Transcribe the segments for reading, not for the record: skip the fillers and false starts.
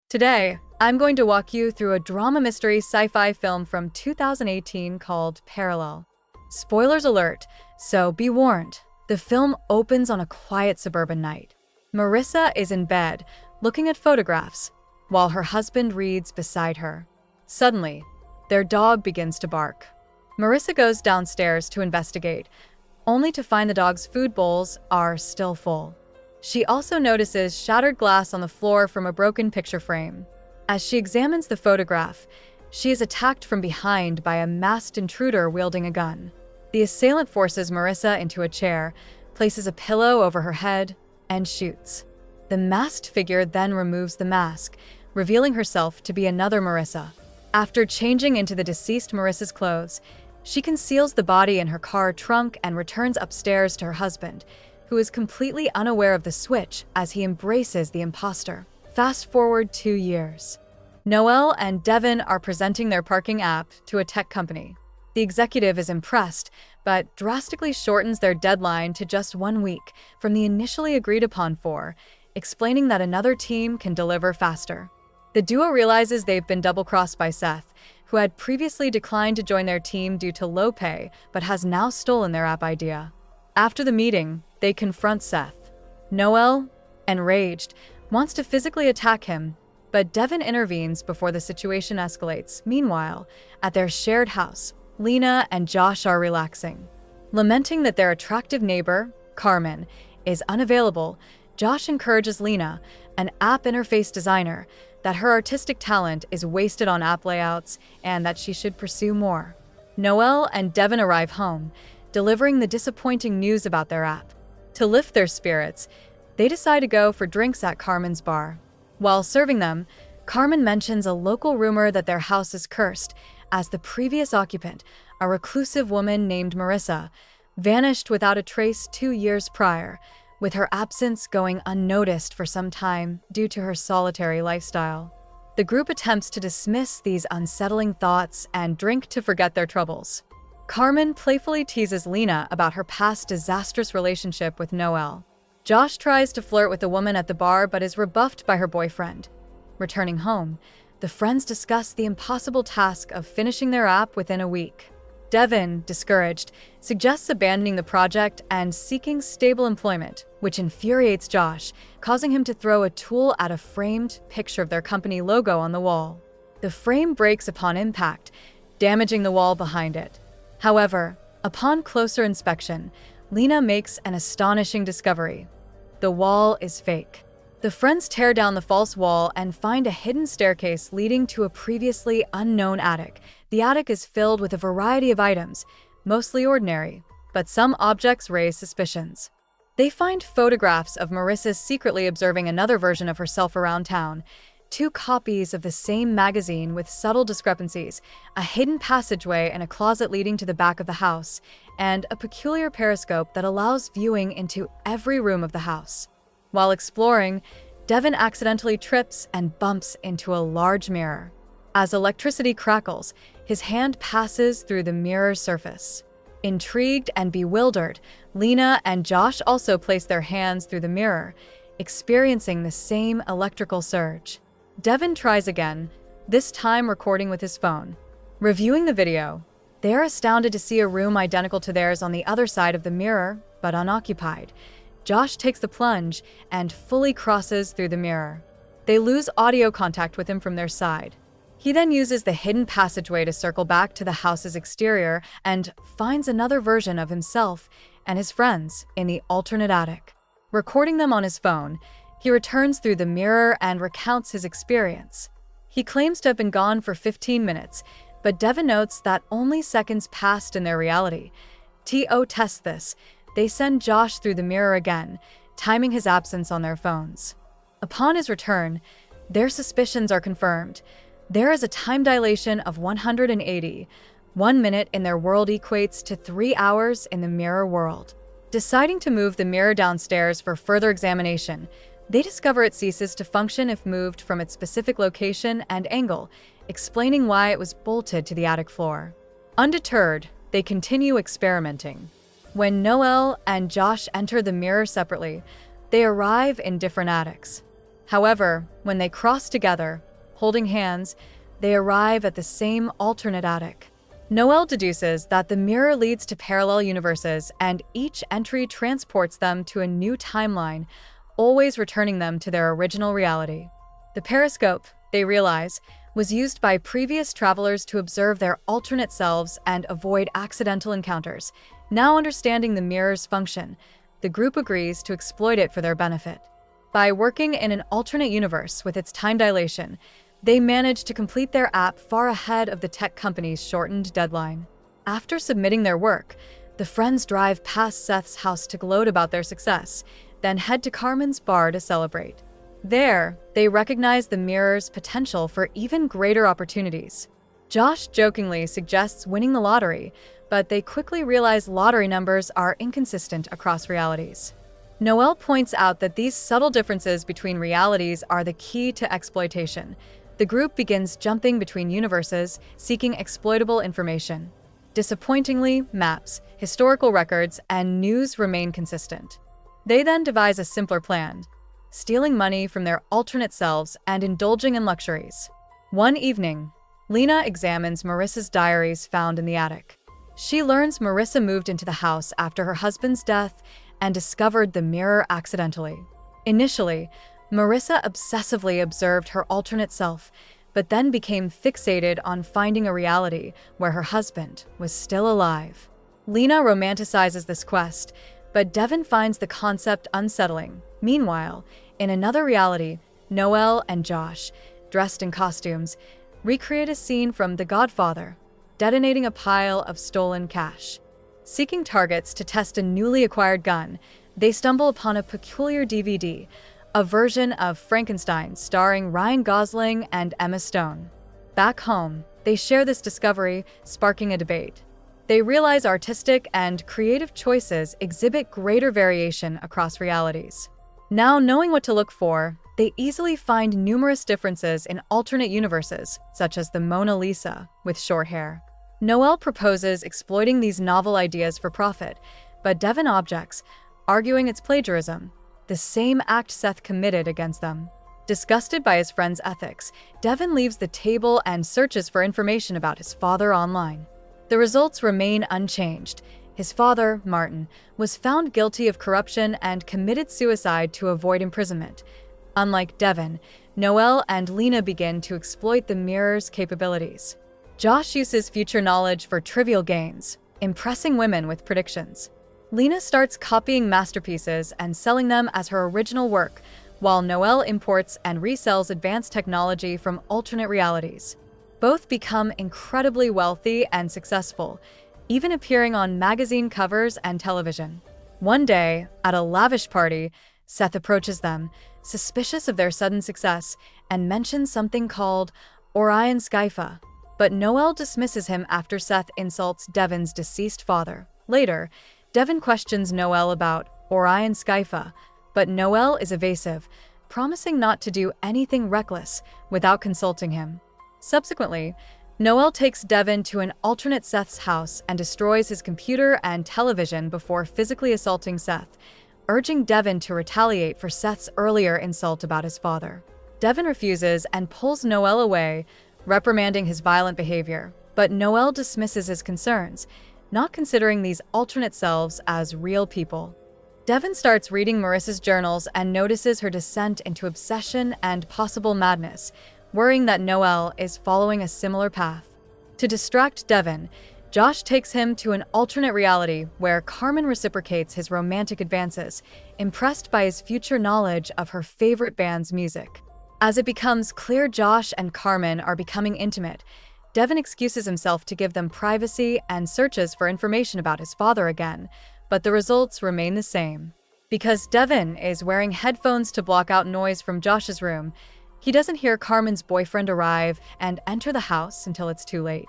Today, I'm going to walk you through a drama mystery sci-fi film from 2018 called Parallel. Spoilers alert, so be warned. The film opens on a quiet suburban night. Marissa is in bed, looking at photographs, while her husband reads beside her. Suddenly, their dog begins to bark. Marissa goes downstairs to investigate, only to find the dog's food bowls are still full. She also notices shattered glass on the floor from a broken picture frame. As she examines the photograph, she is attacked from behind by a masked intruder wielding a gun. The assailant forces Marissa into a chair, places a pillow over her head, and shoots. The masked figure then removes the mask, revealing herself to be another Marissa. After changing into the deceased Marissa's clothes, she conceals the body in her car trunk and returns upstairs to her husband, who is completely unaware of the switch as he embraces the imposter. Fast forward 2 years. Noelle and Devin are presenting their parking app to a tech company. The executive is impressed, but drastically shortens their deadline to just 1 week from the initially agreed upon 4, explaining that another team can deliver faster. The duo realizes they've been double-crossed by Seth, who had previously declined to join their team due to low pay, but has now stolen their app idea. After the meeting, they confront Seth. Noelle, enraged, wants to physically attack him, but Devin intervenes before the situation escalates. Meanwhile, at their shared house, Lena and Josh are relaxing. Lamenting that their attractive neighbor, Carmen, is unavailable, Josh encourages Lena, an app interface designer, that her artistic talent is wasted on app layouts and that she should pursue more. Noelle and Devin arrive home, delivering the disappointing news about their app. To lift their spirits, they decide to go for drinks at Carmen's bar. While serving them, Carmen mentions a local rumor that their house is cursed, as the previous occupant, a reclusive woman named Marissa, vanished without a trace 2 years prior, with her absence going unnoticed for some time due to her solitary lifestyle. The group attempts to dismiss these unsettling thoughts and drink to forget their troubles. Carmen playfully teases Lena about her past disastrous relationship with Noelle. Josh tries to flirt with the woman at the bar but is rebuffed by her boyfriend. Returning home, the friends discuss the impossible task of finishing their app within a week. Devin, discouraged, suggests abandoning the project and seeking stable employment, which infuriates Josh, causing him to throw a tool at a framed picture of their company logo on the wall. The frame breaks upon impact, damaging the wall behind it. However, upon closer inspection, Lena makes an astonishing discovery. The wall is fake. The friends tear down the false wall and find a hidden staircase leading to a previously unknown attic. The attic is filled with a variety of items, mostly ordinary, but some objects raise suspicions. They find photographs of Marissa secretly observing another version of herself around town, 2 copies of the same magazine with subtle discrepancies, a hidden passageway and a closet leading to the back of the house, and a peculiar periscope that allows viewing into every room of the house. While exploring, Devin accidentally trips and bumps into a large mirror. As electricity crackles, his hand passes through the mirror's surface. Intrigued and bewildered, Lena and Josh also place their hands through the mirror, experiencing the same electrical surge. Devin tries again, this time recording with his phone. Reviewing the video, they are astounded to see a room identical to theirs on the other side of the mirror, but unoccupied. Josh takes the plunge and fully crosses through the mirror. They lose audio contact with him from their side. He then uses the hidden passageway to circle back to the house's exterior and finds another version of himself and his friends in the alternate attic. Recording them on his phone, he returns through the mirror and recounts his experience. He claims to have been gone for 15 minutes, but Devin notes that only seconds passed in their reality. To test this, they send Josh through the mirror again, timing his absence on their phones. Upon his return, their suspicions are confirmed. There is a time dilation of 180. 1 minute in their world equates to 3 hours in the mirror world. Deciding to move the mirror downstairs for further examination, they discover it ceases to function if moved from its specific location and angle, explaining why it was bolted to the attic floor. Undeterred, they continue experimenting. When Noelle and Josh enter the mirror separately, they arrive in different attics. However, when they cross together, holding hands, they arrive at the same alternate attic. Noel deduces that the mirror leads to parallel universes, and each entry transports them to a new timeline, always returning them to their original reality. The periscope, they realize, was used by previous travelers to observe their alternate selves and avoid accidental encounters. Now understanding the mirror's function, the group agrees to exploit it for their benefit. By working in an alternate universe with its time dilation, they manage to complete their app far ahead of the tech company's shortened deadline. After submitting their work, the friends drive past Seth's house to gloat about their success, then head to Carmen's bar to celebrate. There, they recognize the mirror's potential for even greater opportunities. Josh jokingly suggests winning the lottery, but they quickly realize lottery numbers are inconsistent across realities. Noel points out that these subtle differences between realities are the key to exploitation. The group begins jumping between universes, seeking exploitable information. Disappointingly, maps, historical records, and news remain consistent. They then devise a simpler plan: stealing money from their alternate selves and indulging in luxuries. One evening, Lena examines Marissa's diaries found in the attic. She learns Marissa moved into the house after her husband's death and discovered the mirror accidentally. Initially, Marissa obsessively observed her alternate self, but then became fixated on finding a reality where her husband was still alive. Lena romanticizes this quest, but Devin finds the concept unsettling. Meanwhile, in another reality, Noel and Josh, dressed in costumes, recreate a scene from The Godfather, detonating a pile of stolen cash. Seeking targets to test a newly acquired gun, they stumble upon a peculiar DVD, a version of Frankenstein starring Ryan Gosling and Emma Stone. Back home, they share this discovery, sparking a debate. They realize artistic and creative choices exhibit greater variation across realities. Now knowing what to look for, they easily find numerous differences in alternate universes, such as the Mona Lisa with short hair. Noel proposes exploiting these novel ideas for profit, but Devin objects, arguing it's plagiarism, the same act Seth committed against them. Disgusted by his friend's ethics, Devin leaves the table and searches for information about his father online. The results remain unchanged. His father, Martin, was found guilty of corruption and committed suicide to avoid imprisonment. Unlike Devin, Noel and Lena begin to exploit the mirror's capabilities. Josh uses future knowledge for trivial gains, impressing women with predictions. Lena starts copying masterpieces and selling them as her original work, while Noel imports and resells advanced technology from alternate realities. Both become incredibly wealthy and successful, even appearing on magazine covers and television. One day, at a lavish party, Seth approaches them, suspicious of their sudden success, and mentions something called Orion Skypha. But Noel dismisses him after Seth insults Devin's deceased father. Later, Devin questions Noel about Orion Skypha, but Noel is evasive, promising not to do anything reckless without consulting him. Subsequently, Noel takes Devin to an alternate Seth's house and destroys his computer and television before physically assaulting Seth, urging Devin to retaliate for Seth's earlier insult about his father. Devin refuses and pulls Noel away, reprimanding his violent behavior, but Noel dismisses his concerns, not considering these alternate selves as real people. Devin starts reading Marissa's journals and notices her descent into obsession and possible madness, worrying that Noel is following a similar path. To distract Devin, Josh takes him to an alternate reality where Carmen reciprocates his romantic advances, impressed by his future knowledge of her favorite band's music. As it becomes clear Josh and Carmen are becoming intimate, Devin excuses himself to give them privacy and searches for information about his father again, but the results remain the same. Because Devin is wearing headphones to block out noise from Josh's room, he doesn't hear Carmen's boyfriend arrive and enter the house until it's too late.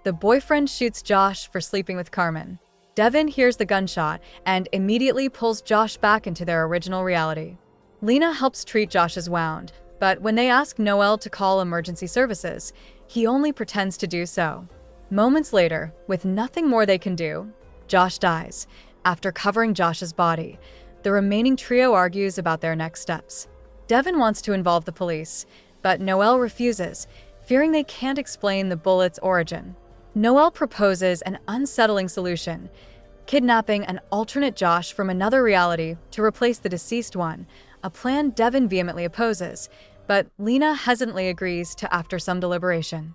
The boyfriend shoots Josh for sleeping with Carmen. Devin hears the gunshot and immediately pulls Josh back into their original reality. Lena helps treat Josh's wound, but when they ask Noel to call emergency services, he only pretends to do so. Moments later, with nothing more they can do, Josh dies. After covering Josh's body, the remaining trio argues about their next steps. Devin wants to involve the police, but Noelle refuses, fearing they can't explain the bullet's origin. Noelle proposes an unsettling solution, kidnapping an alternate Josh from another reality to replace the deceased one, a plan Devin vehemently opposes, but Lena hesitantly agrees to after some deliberation.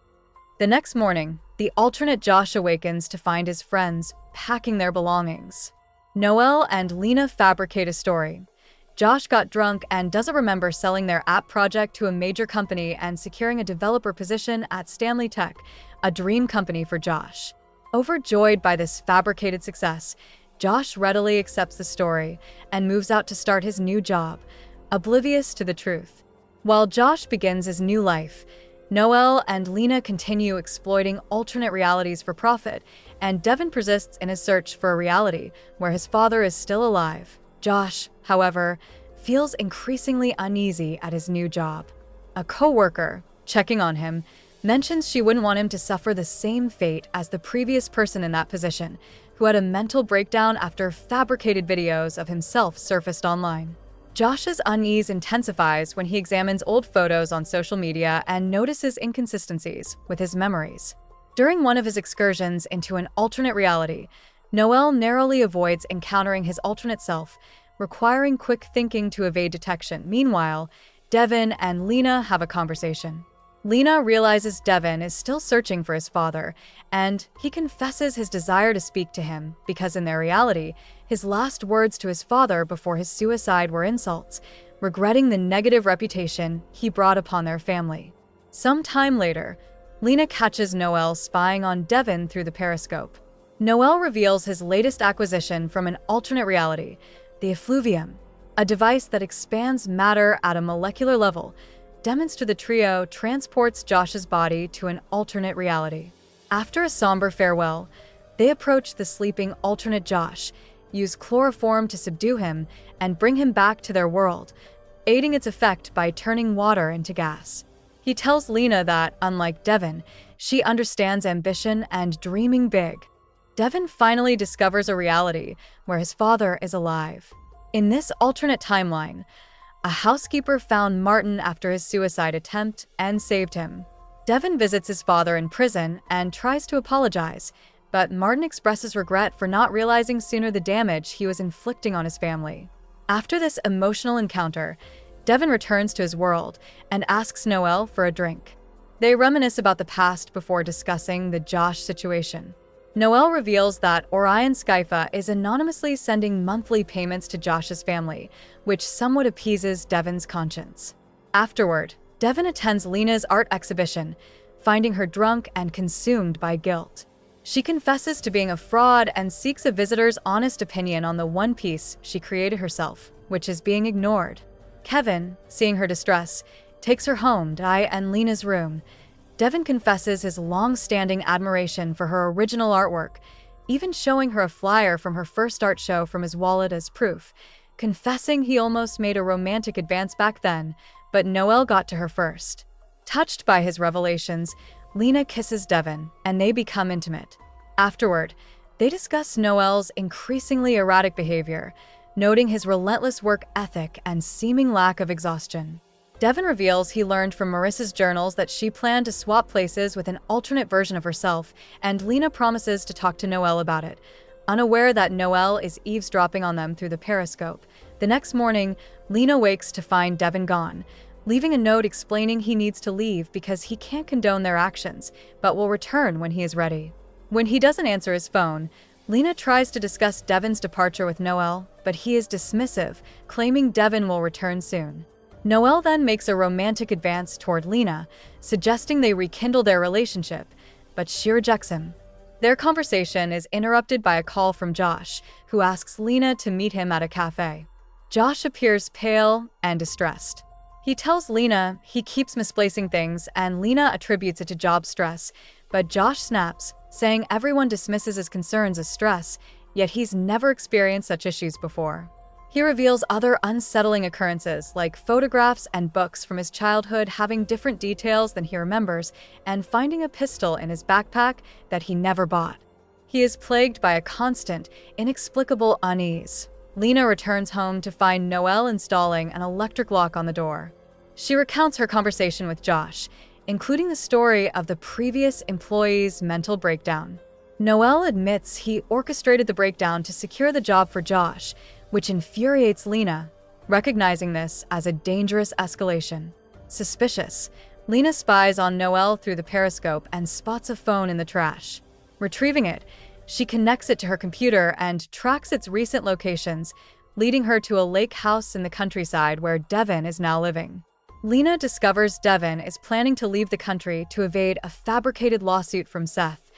The next morning, the alternate Josh awakens to find his friends packing their belongings. Noelle and Lena fabricate a story. Josh got drunk and doesn't remember selling their app project to a major company and securing a developer position at Stanley Tech, a dream company for Josh. Overjoyed by this fabricated success, Josh readily accepts the story and moves out to start his new job, oblivious to the truth. While Josh begins his new life, Noelle and Lena continue exploiting alternate realities for profit, and Devin persists in his search for a reality where his father is still alive. Josh, however, feels increasingly uneasy at his new job. A co-worker, checking on him, mentions she wouldn't want him to suffer the same fate as the previous person in that position, who had a mental breakdown after fabricated videos of himself surfaced online. Josh's unease intensifies when he examines old photos on social media and notices inconsistencies with his memories. During one of his excursions into an alternate reality, Noelle narrowly avoids encountering his alternate self, requiring quick thinking to evade detection. Meanwhile, Devin and Lena have a conversation. Lena realizes Devin is still searching for his father, and he confesses his desire to speak to him because in their reality, his last words to his father before his suicide were insults, regretting the negative reputation he brought upon their family. Some time later, Lena catches Noelle spying on Devin through the periscope. Noelle reveals his latest acquisition from an alternate reality, the effluvium, a device that expands matter at a molecular level, demonstrates the trio transports Josh's body to an alternate reality. After a somber farewell, they approach the sleeping alternate Josh, use chloroform to subdue him, and bring him back to their world, aiding its effect by turning water into gas. He tells Lena that, unlike Devin, she understands ambition and dreaming big. Devin finally discovers a reality where his father is alive. In this alternate timeline, a housekeeper found Martin after his suicide attempt and saved him. Devin visits his father in prison and tries to apologize, but Martin expresses regret for not realizing sooner the damage he was inflicting on his family. After this emotional encounter, Devin returns to his world and asks Noelle for a drink. They reminisce about the past before discussing the Josh situation. Noelle reveals that Orion Skyfa is anonymously sending monthly payments to Josh's family, which somewhat appeases Devin's conscience. Afterward, Devin attends Lena's art exhibition, finding her drunk and consumed by guilt. She confesses to being a fraud and seeks a visitor's honest opinion on the one piece she created herself, which is being ignored. Kevin, seeing her distress, takes her home and Lena's room. Devin confesses his long-standing admiration for her original artwork, even showing her a flyer from her first art show from his wallet as proof, confessing he almost made a romantic advance back then, but Noelle got to her first. Touched by his revelations, Lena kisses Devin, and they become intimate. Afterward, they discuss Noelle's increasingly erratic behavior, noting his relentless work ethic and seeming lack of exhaustion. Devin reveals he learned from Marissa's journals that she planned to swap places with an alternate version of herself, and Lena promises to talk to Noelle about it, unaware that Noelle is eavesdropping on them through the periscope. The next morning, Lena wakes to find Devin gone, leaving a note explaining he needs to leave because he can't condone their actions, but will return when he is ready. When he doesn't answer his phone, Lena tries to discuss Devin's departure with Noelle, but he is dismissive, claiming Devin will return soon. Noelle then makes a romantic advance toward Lena, suggesting they rekindle their relationship, but she rejects him. Their conversation is interrupted by a call from Josh, who asks Lena to meet him at a cafe. Josh appears pale and distressed. He tells Lena he keeps misplacing things, and Lena attributes it to job stress, but Josh snaps, saying everyone dismisses his concerns as stress, yet he's never experienced such issues before. He reveals other unsettling occurrences, like photographs and books from his childhood having different details than he remembers, and finding a pistol in his backpack that he never bought. He is plagued by a constant, inexplicable unease. Lena returns home to find Noelle installing an electric lock on the door. She recounts her conversation with Josh, including the story of the previous employee's mental breakdown. Noelle admits he orchestrated the breakdown to secure the job for Josh, which infuriates Lena, recognizing this as a dangerous escalation. Suspicious, Lena spies on Noelle through the periscope and spots a phone in the trash. Retrieving it, she connects it to her computer and tracks its recent locations, leading her to a lake house in the countryside where Devin is now living. Lena discovers Devin is planning to leave the country to evade a fabricated lawsuit from Seth,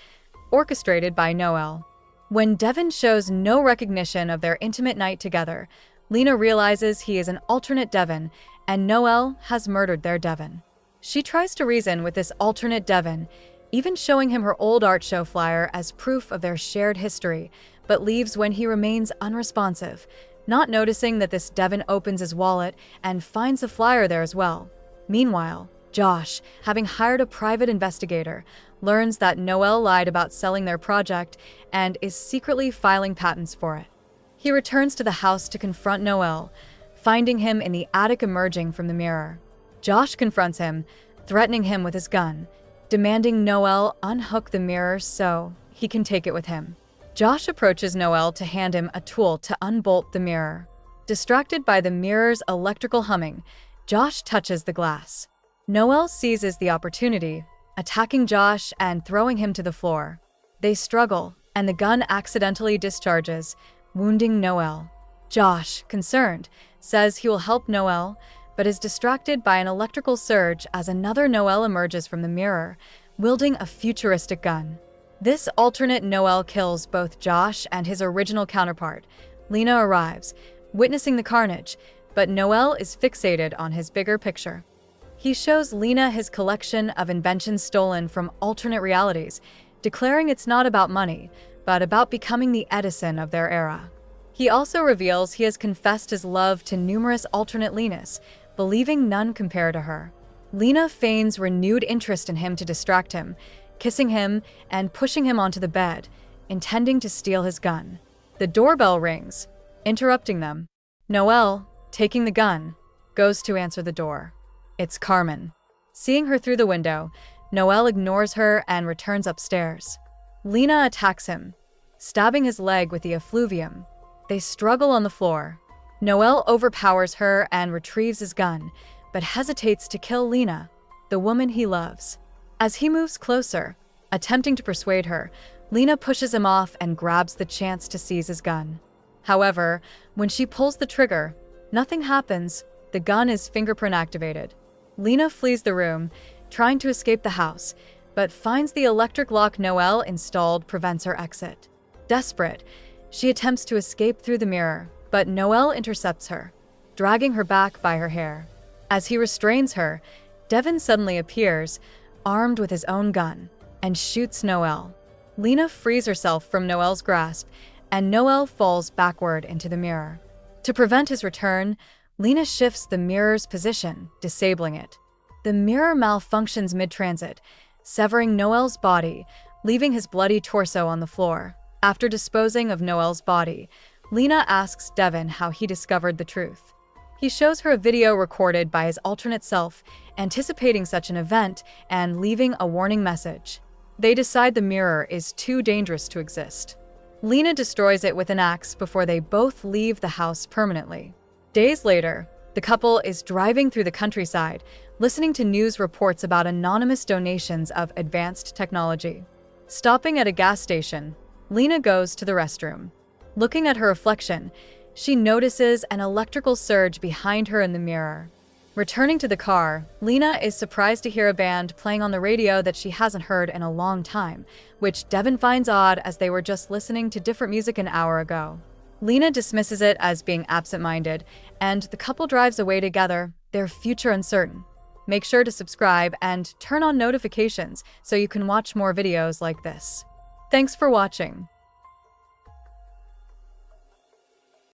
orchestrated by Noelle. When Devin shows no recognition of their intimate night together, Lena realizes he is an alternate Devin and Noelle has murdered their Devin. She tries to reason with this alternate Devin, even showing him her old art show flyer as proof of their shared history, but leaves when he remains unresponsive, not noticing that this Devin opens his wallet and finds the flyer there as well. Meanwhile, Josh, having hired a private investigator, learns that Noelle lied about selling their project and is secretly filing patents for it. He returns to the house to confront Noelle, finding him in the attic emerging from the mirror. Josh confronts him, threatening him with his gun, demanding Noelle unhook the mirror so he can take it with him. Josh approaches Noelle to hand him a tool to unbolt the mirror. Distracted by the mirror's electrical humming, Josh touches the glass. Noelle seizes the opportunity, attacking Josh and throwing him to the floor. They struggle, and the gun accidentally discharges, wounding Noelle. Josh, concerned, says he will help Noelle, but is distracted by an electrical surge as another Noelle emerges from the mirror, wielding a futuristic gun. This alternate Noelle kills both Josh and his original counterpart. Lena arrives, witnessing the carnage, but Noelle is fixated on his bigger picture. He shows Lena his collection of inventions stolen from alternate realities, declaring it's not about money, but about becoming the Edison of their era. He also reveals he has confessed his love to numerous alternate Lenas, believing none compare to her. Lena feigns renewed interest in him to distract him, kissing him and pushing him onto the bed, intending to steal his gun. The doorbell rings, interrupting them. Noelle, taking the gun, goes to answer the door. It's Carmen. Seeing her through the window, Noelle ignores her and returns upstairs. Lena attacks him, stabbing his leg with the effluvium. They struggle on the floor. Noelle overpowers her and retrieves his gun, but hesitates to kill Lena, the woman he loves. As he moves closer, attempting to persuade her, Lena pushes him off and grabs the chance to seize his gun. However, when she pulls the trigger, nothing happens. The gun is fingerprint activated. Lena flees the room, trying to escape the house, but finds the electric lock Noelle installed prevents her exit. Desperate, she attempts to escape through the mirror, but Noelle intercepts her, dragging her back by her hair. As he restrains her, Devin suddenly appears, armed with his own gun, and shoots Noelle. Lena frees herself from Noelle's grasp, and Noelle falls backward into the mirror. To prevent his return, Lena shifts the mirror's position, disabling it. The mirror malfunctions mid-transit, severing Noelle's body, leaving his bloody torso on the floor. After disposing of Noelle's body, Lena asks Devin how he discovered the truth. He shows her a video recorded by his alternate self, anticipating such an event and leaving a warning message. They decide the mirror is too dangerous to exist. Lena destroys it with an axe before they both leave the house permanently. Days later, the couple is driving through the countryside, listening to news reports about anonymous donations of advanced technology. Stopping at a gas station, Lena goes to the restroom. Looking at her reflection, she notices an electrical surge behind her in the mirror. Returning to the car, Lena is surprised to hear a band playing on the radio that she hasn't heard in a long time, which Devin finds odd as they were just listening to different music an hour ago. Lena dismisses it as being absent-minded, and the couple drives away together, their future uncertain. Make sure to subscribe and turn on notifications so you can watch more videos like this. Thanks for watching.